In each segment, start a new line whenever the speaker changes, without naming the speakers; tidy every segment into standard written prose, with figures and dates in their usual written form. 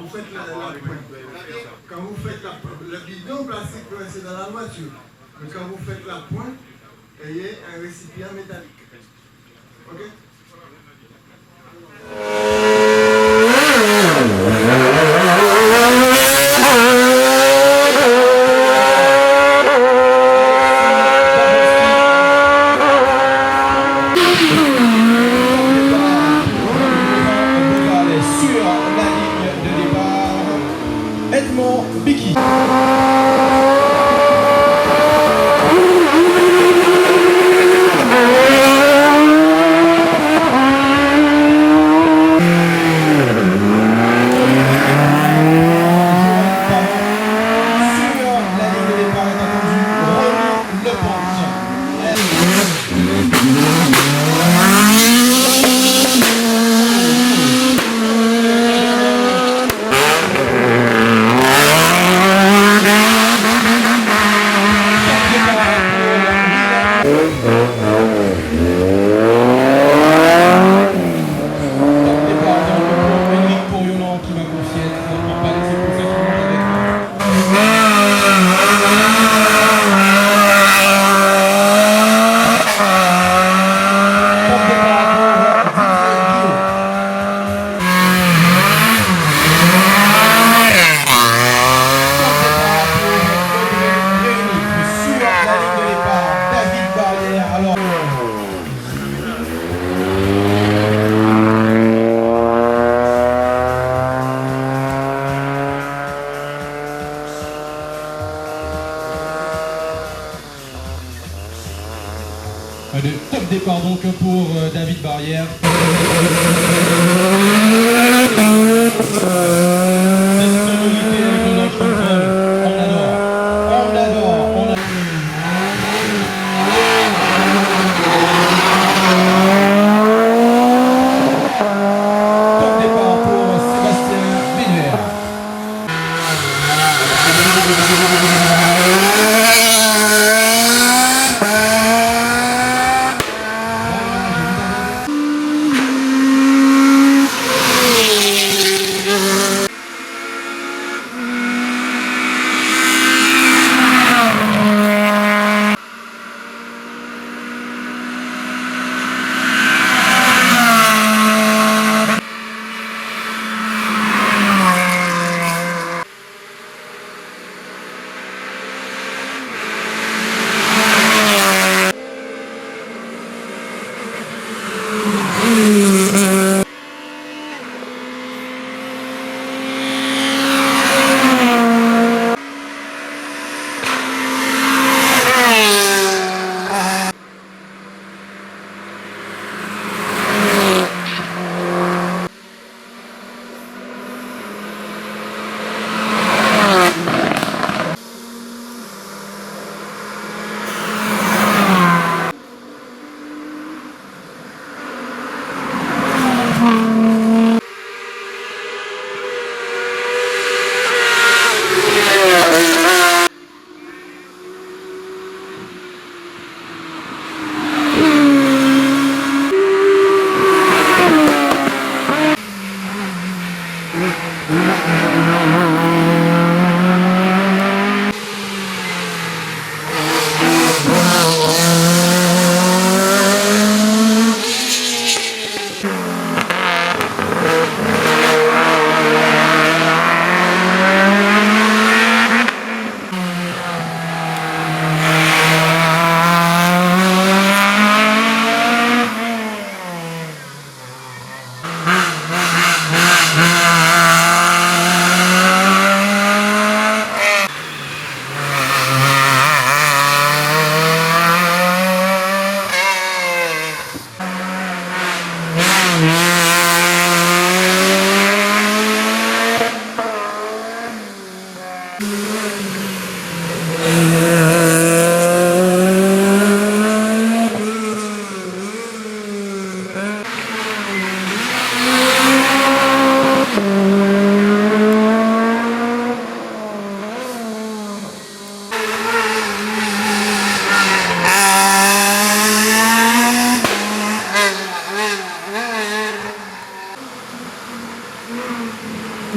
vous faites la pointe. Quand vous faites le bidon plastique peut rester dans la voiture. Mais quand vous faites la pointe, ayez un récipient métallique. Ok?
Edmond Bicky. Le top départ donc pour David Barrière.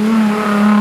Mm-hmm.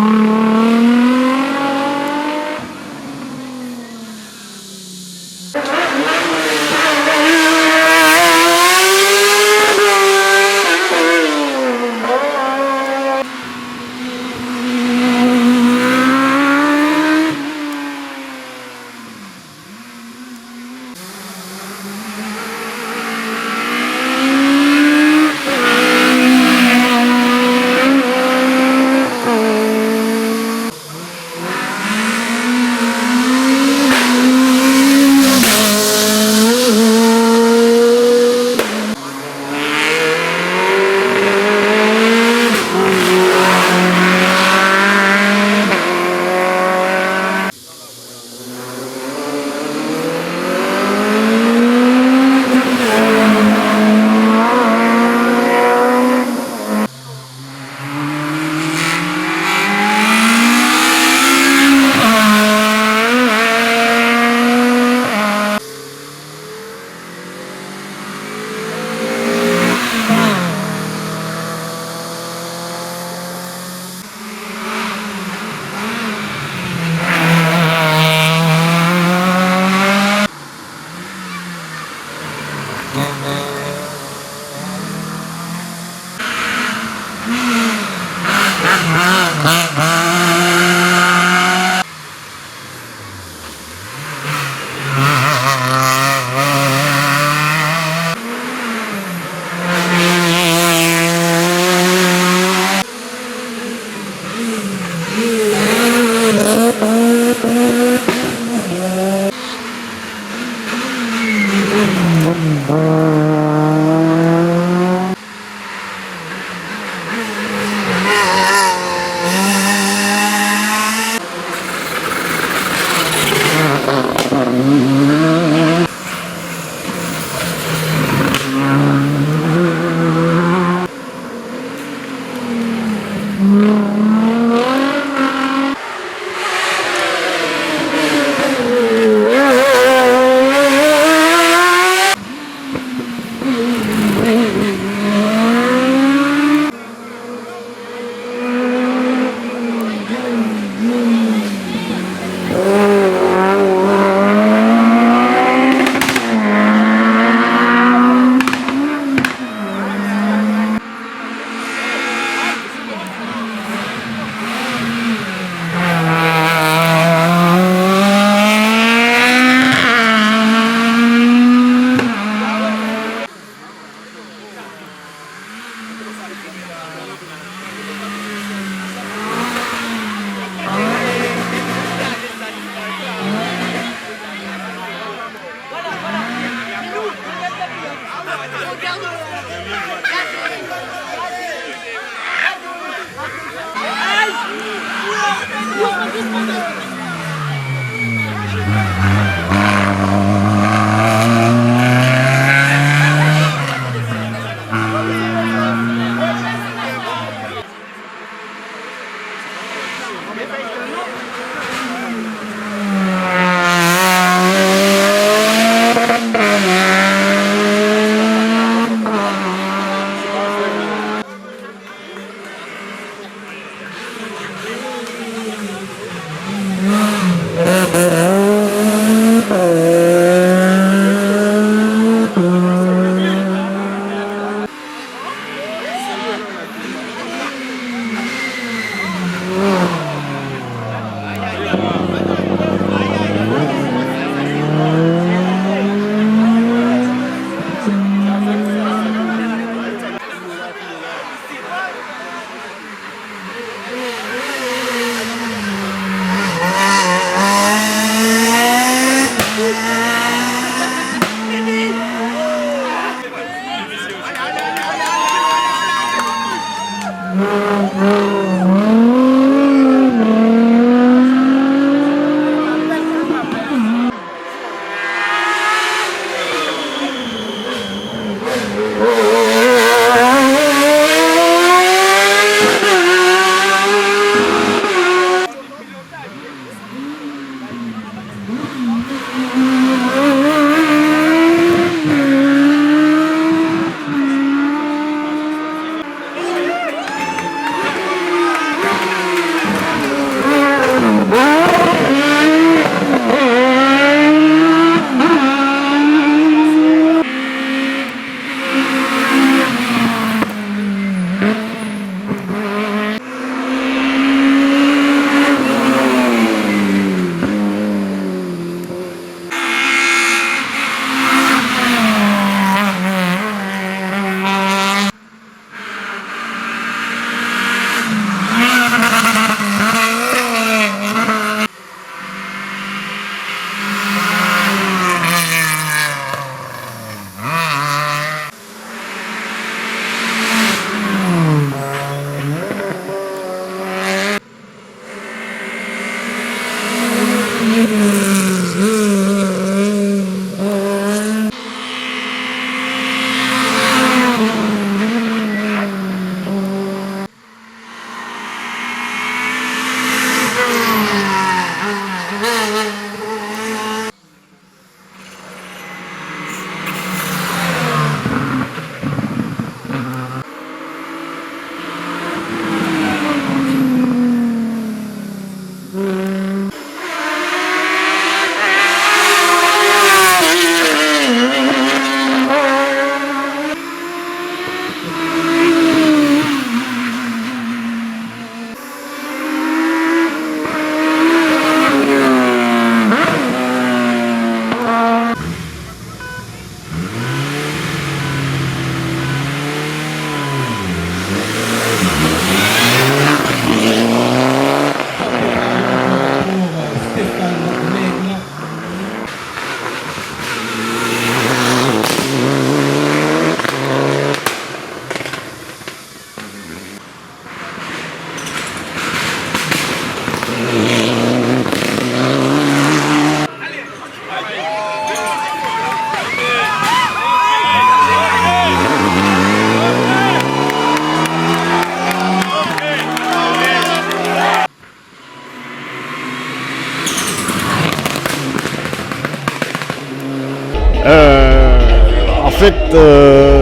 En fait,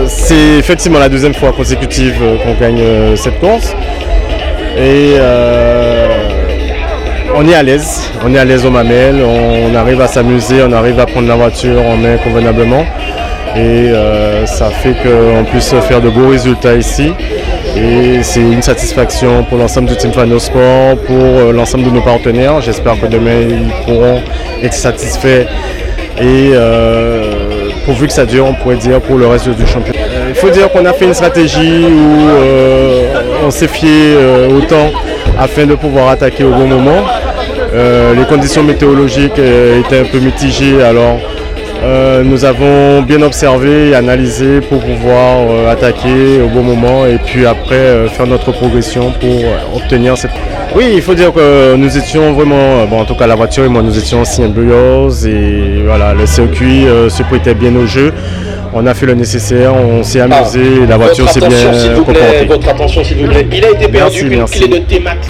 c'est effectivement la deuxième fois consécutive qu'on gagne cette course. Et on est à l'aise au Mamelles, on arrive à s'amuser, on arrive à prendre la voiture en main convenablement. Et ça fait qu'on puisse faire de beaux résultats ici. Et c'est une satisfaction pour l'ensemble du Team Fano Sport, pour l'ensemble de nos partenaires. J'espère que demain ils pourront être satisfaits. Et pourvu que ça dure, on pourrait dire pour le reste du championnat. Il faut dire qu'on a fait une stratégie où on s'est fié au temps afin de pouvoir attaquer au bon moment. Les conditions météorologiques étaient un peu mitigées, alors nous avons bien observé et analysé pour pouvoir attaquer au bon moment et puis après faire notre progression pour obtenir cette... Oui, il faut dire que nous étions vraiment, en tout cas la voiture et moi, nous étions symbiotes et voilà, le circuit se prêtait bien au jeu. On a fait le nécessaire, on s'est amusé et la voiture s'est bien comportée.
Votre attention s'il vous plaît. Il a été perdu une clé de T-Max.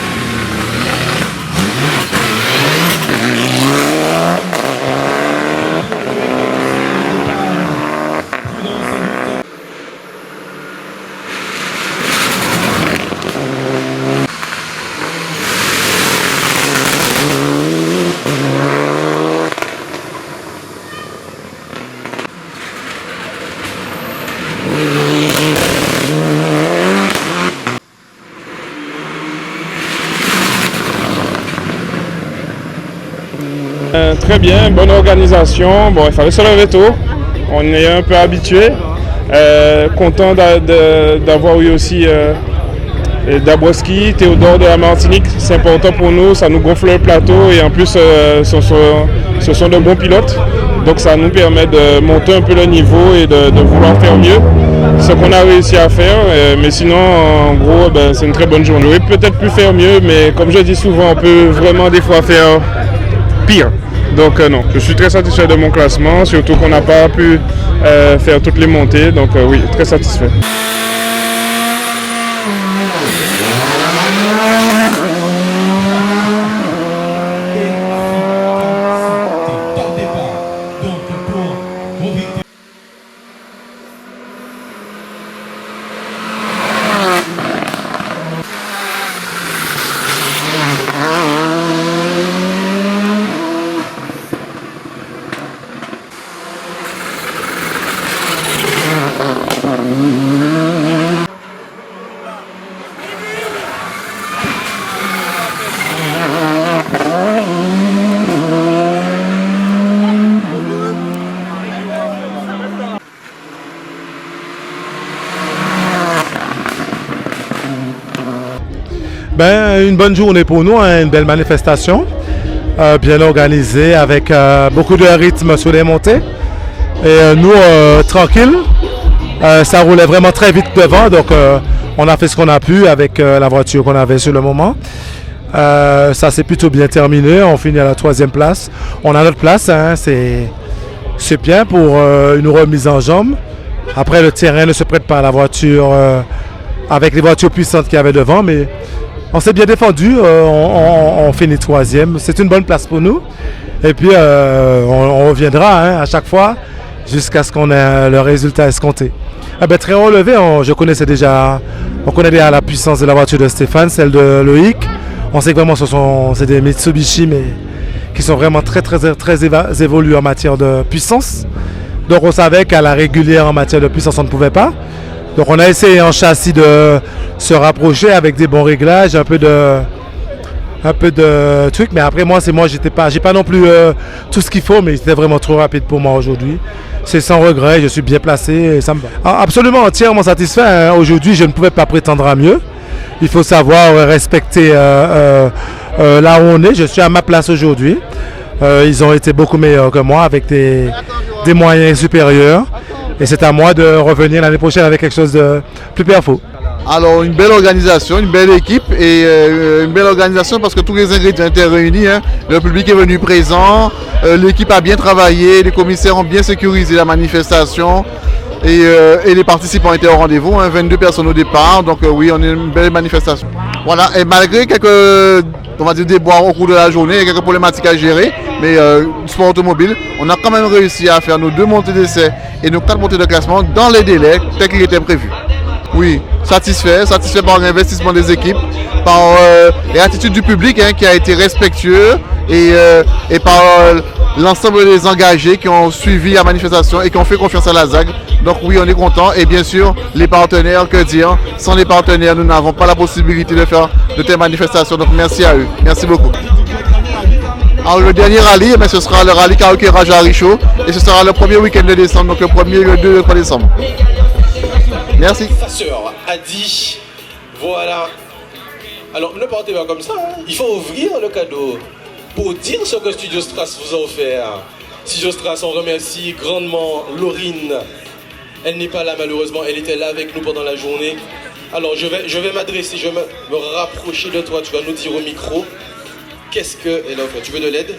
Très bien, bonne organisation. Bon, il fallait se lever tôt. On est un peu habitué. Content d'avoir eu aussi Dabrowski, Théodore de la Martinique. C'est important pour nous, ça nous gonfle le plateau et en plus ce sont de bons pilotes. Donc ça nous permet de monter un peu le niveau et de vouloir faire mieux. Ce qu'on a réussi à faire, mais sinon en gros c'est une très bonne journée. On aurait peut-être pu faire mieux, mais comme je dis souvent, on peut vraiment des fois faire pire. Donc non, je suis très satisfait de mon classement, surtout qu'on n'a pas pu faire toutes les montées, donc oui, très satisfait.
Une bonne journée pour nous, hein, une belle manifestation, bien organisée avec beaucoup de rythme sur les montées. Et nous, tranquille, ça roulait vraiment très vite devant, donc on a fait ce qu'on a pu avec la voiture qu'on avait sur le moment. Ça s'est plutôt bien terminé, on finit à la 3e place. On a notre place, hein, c'est bien pour une remise en jambe. Après, le terrain ne se prête pas à la voiture avec les voitures puissantes qu'il y avait devant, mais on s'est bien défendu, on finit 3e. C'est une bonne place pour nous. Et puis, on reviendra à chaque fois jusqu'à ce qu'on ait le résultat escompté. Très relevé, on connaît déjà la puissance de la voiture de Stéphane, celle de Loïc. On sait que vraiment c'est des Mitsubishi, mais qui sont vraiment très évolués en matière de puissance. Donc on savait qu'à la régulière en matière de puissance, on ne pouvait pas. Donc on a essayé en châssis de se rapprocher avec des bons réglages, un peu de trucs. Mais après j'ai pas non plus tout ce qu'il faut, mais c'était vraiment trop rapide pour moi aujourd'hui. C'est sans regret, je suis bien placé et ça me va. Absolument entièrement satisfait, hein. Aujourd'hui, je ne pouvais pas prétendre à mieux. Il faut savoir respecter là où on est. Je suis à ma place aujourd'hui. Ils ont été beaucoup meilleurs que moi avec des moyens supérieurs. Et c'est à moi de revenir l'année prochaine avec quelque chose de plus perfect.
Alors une belle organisation, une belle équipe et une belle organisation parce que tous les ingrédients étaient réunis. Hein. Le public est venu présent, l'équipe a bien travaillé, les commissaires ont bien sécurisé la manifestation et les participants étaient au rendez-vous, hein, 22 personnes au départ, donc oui, on a une belle manifestation. Voilà, et malgré quelques déboires au cours de la journée et quelques problématiques à gérer, mais sport automobile, on a quand même réussi à faire nos 2 montées d'essai et nos 4 montées de classement dans les délais tels qu'il était prévu. Oui, satisfait par l'investissement des équipes, par l'attitude du public hein, qui a été respectueux et par l'ensemble des engagés qui ont suivi la manifestation et qui ont fait confiance à la ZAG. Donc oui, on est content et bien sûr, les partenaires, que dire, sans les partenaires, nous n'avons pas la possibilité de faire de telles manifestations. Donc merci à eux, merci beaucoup. Alors le dernier rallye, mais ce sera le rallye Karaoke Raja Aricho et ce sera le premier week-end de décembre, donc le 1er, le 2 et le 3 décembre. Merci.
Sa sœur a dit, voilà. Alors ne partez pas comme ça, hein. Il faut ouvrir le cadeau pour dire ce que Studio Strass vous a offert. Studio Strass, on remercie grandement Laurine. Elle n'est pas là malheureusement, elle était là avec nous pendant la journée. Alors je vais m'adresser, je vais me rapprocher de toi, tu vas nous dire au micro. Qu'est-ce qu'elle a offert? Tu veux de l'aide?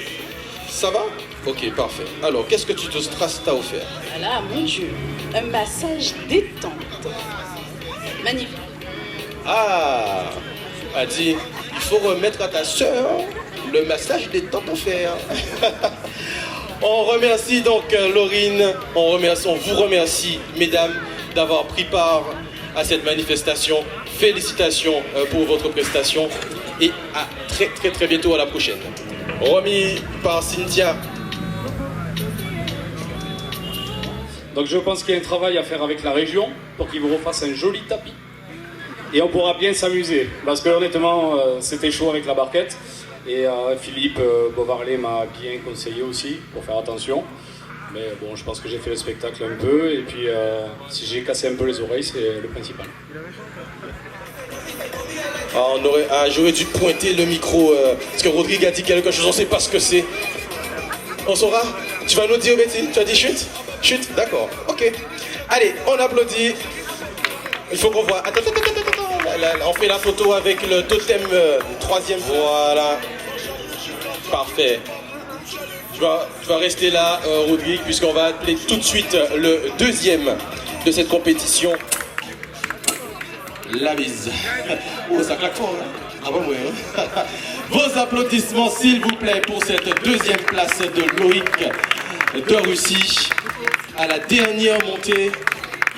Ça va? Ok, parfait. Alors, qu'est-ce que Studio Strass t'a offert?
Voilà, mon Dieu, un massage détente. Magnifique.
Ah, a dit, il faut remettre à ta sœur le massage détente offert. On remercie donc Laurine, on vous remercie, mesdames, d'avoir pris part à cette manifestation. Félicitations pour votre prestation et à très bientôt, à la prochaine. Remis par Cynthia.
Donc je pense qu'il y a un travail à faire avec la région pour qu'ils vous refassent un joli tapis. Et on pourra bien s'amuser. Parce que honnêtement, c'était chaud avec la barquette. Et Philippe Bovarlet m'a bien conseillé aussi pour faire attention. Mais bon, je pense que j'ai fait le spectacle un peu. Et puis si j'ai cassé un peu les oreilles, c'est le principal.
J'aurais dû pointer le micro. Parce que Rodrigue a dit quelque chose, on ne sait pas ce que c'est. On saura? Tu vas nous dire, Betty? Tu as dit chute? Chute, d'accord, ok. Allez, on applaudit. Il faut qu'on voit. Attends. On fait la photo avec le totem 3e. Voilà. Parfait. Tu vas rester là, Rodrigue, puisqu'on va appeler tout de suite le 2e de cette compétition. La mise. Oh, ça claque fort, hein? Ah bon, ouais. Vos applaudissements, s'il vous plaît, pour cette 2e place de Loïc de Russie. À la dernière montée,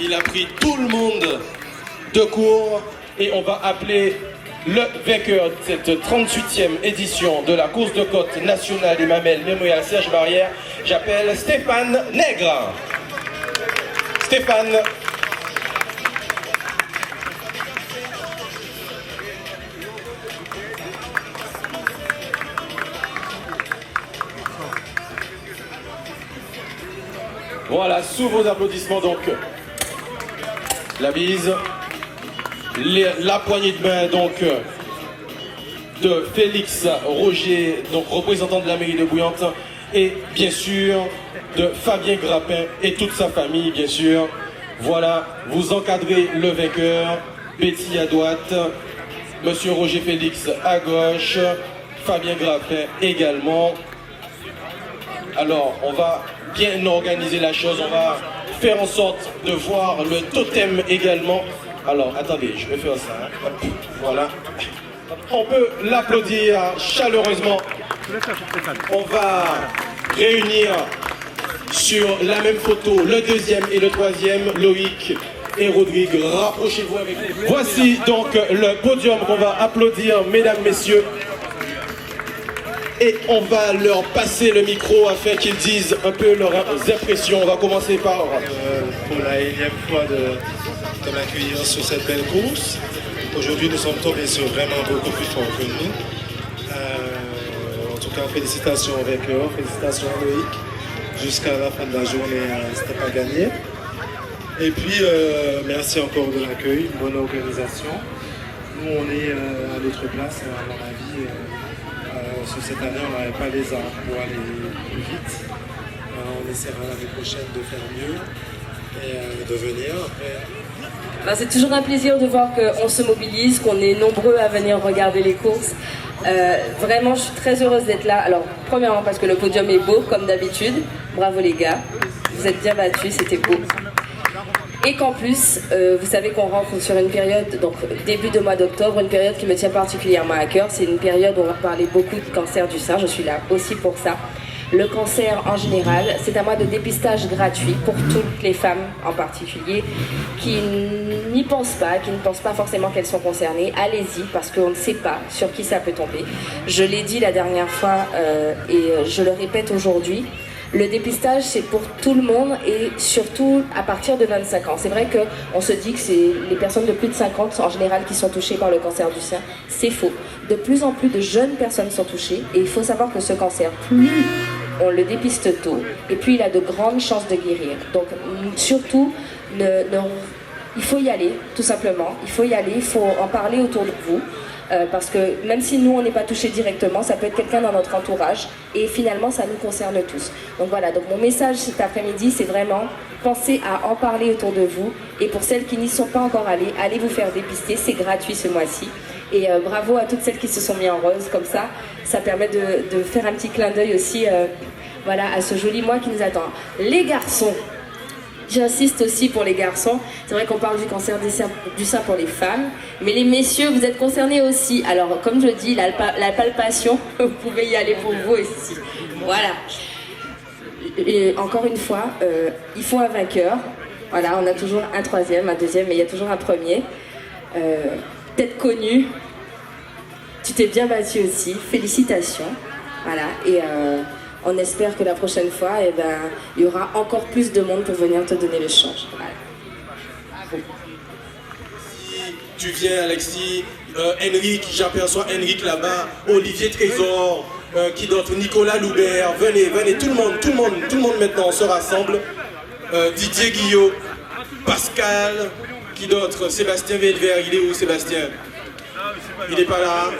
il a pris tout le monde de court et on va appeler le vainqueur de cette 38e édition de la course de côte nationale des mamelles mémorial Serge Barrière. J'appelle Stéphane Nègre. Stéphane. Voilà, sous vos applaudissements donc, la bise, la poignée de main donc de Félix Roger, donc représentant de la mairie de Bouillante, et bien sûr de Fabien Grappin et toute sa famille bien sûr. Voilà, vous encadrez le vainqueur, Betty à droite, Monsieur Roger Félix à gauche, Fabien Grappin également. Alors, on va bien organiser la chose, on va faire en sorte de voir le totem également. Alors, attendez, je vais faire ça. Hein. Voilà. On peut l'applaudir chaleureusement. On va réunir sur la même photo le 2e et le 3e, Loïc et Rodrigue. Rapprochez-vous avec nous. Voici donc le podium qu'on va applaudir, mesdames, messieurs. Et on va leur passer le micro afin qu'ils disent un peu leurs impressions. On va commencer par...
pour la énième fois de l'accueillir sur cette belle course. Aujourd'hui, nous sommes tombés sur vraiment beaucoup plus fort que nous. En tout cas, félicitations au vainqueur, félicitations à Loïc. Jusqu'à la fin de la journée, c'était pas gagné. Et puis, merci encore de l'accueil, bonne organisation. Nous, on est à notre place, à mon avis. Sur cette année, on n'avait pas les armes pour aller plus vite. On essaiera l'année prochaine de faire mieux et de venir. Après,
Ben, c'est toujours un plaisir de voir qu'on se mobilise, qu'on est nombreux à venir regarder les courses. Vraiment, je suis très heureuse d'être là. Alors, premièrement parce que le podium est beau, comme d'habitude. Bravo les gars, vous êtes bien battus, c'était beau. Et qu'en plus, vous savez qu'on rentre sur une période, donc début de mois d'octobre, une période qui me tient particulièrement à cœur. C'est une période où on va parler beaucoup du cancer du sein, je suis là aussi pour ça. Le cancer en général, c'est un mois de dépistage gratuit pour toutes les femmes en particulier qui n'y pensent pas, qui ne pensent pas forcément qu'elles sont concernées. Allez-y parce qu'on ne sait pas sur qui ça peut tomber. Je l'ai dit la dernière fois et je le répète aujourd'hui. Le dépistage, c'est pour tout le monde et surtout à partir de 25 ans. C'est vrai qu'on se dit que c'est les personnes de plus de 50 en général qui sont touchées par le cancer du sein. C'est faux. De plus en plus de jeunes personnes sont touchées et il faut savoir que ce cancer, plus on le dépiste tôt et plus il a de grandes chances de guérir. Donc surtout, il faut y aller, tout simplement. Il faut y aller, il faut en parler autour de vous. Parce que même si nous on n'est pas touchés directement, ça peut être quelqu'un dans notre entourage et finalement ça nous concerne tous. Donc voilà, donc mon message cet après-midi c'est vraiment pensez à en parler autour de vous et pour celles qui n'y sont pas encore allées, allez vous faire dépister, c'est gratuit ce mois-ci. Et bravo à toutes celles qui se sont mises en rose comme ça, ça permet de faire un petit clin d'œil aussi voilà, à ce joli mois qui nous attend. Les garçons, j'insiste aussi pour les garçons, c'est vrai qu'on parle du cancer du sein pour les femmes, mais les messieurs, vous êtes concernés aussi. Alors, comme je dis, la palpation, vous pouvez y aller pour vous aussi. Voilà. Et encore une fois, il faut un vainqueur. Voilà, on a toujours un troisième, un deuxième, mais il y a toujours un premier. Peut-être connu. Tu t'es bien battu aussi. Félicitations. Voilà. Et on espère que la prochaine fois, eh ben, il y aura encore plus de monde pour venir te donner le change. Voilà.
Tu viens, Alexis, Henrik, j'aperçois Henrik là-bas, Olivier Trésor, qui d'autre, Nicolas Loubert, venez, tout le monde maintenant, on se rassemble. Didier Guillot, Pascal, qui d'autre, Sébastien Velver, il est où Sébastien? Il n'est pas là.